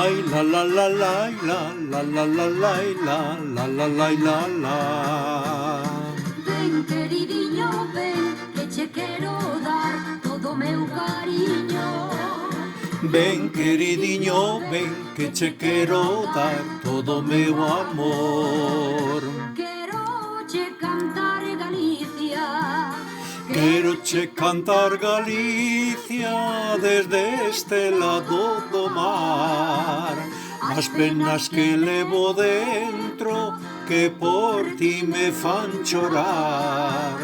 la la la la la la la la la la la la la la. Ven, queridinho, ven, que che quero dar todo o meu cariño. Ven, queridinho, ven, que che quero dar todo o meu amor. Quero che cantar Galicia. Quero che cantar Galicia desde este lado do mar. As penas que levo dentro, que por ti me fan chorar,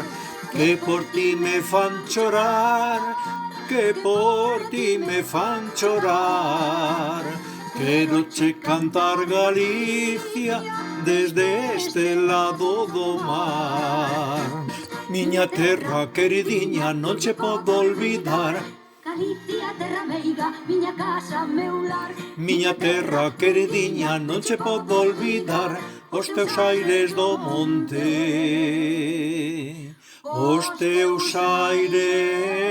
que por ti me fan chorar, que por ti me fan chorar. Quero che cantar Galicia desde este lado do mar. Miña terra queridiña non che podo olvidar. Galicia, terra meiga, miña casa, meu lar. Miña terra queridiña non che podo olvidar. Os teus aires do monte, os teus aires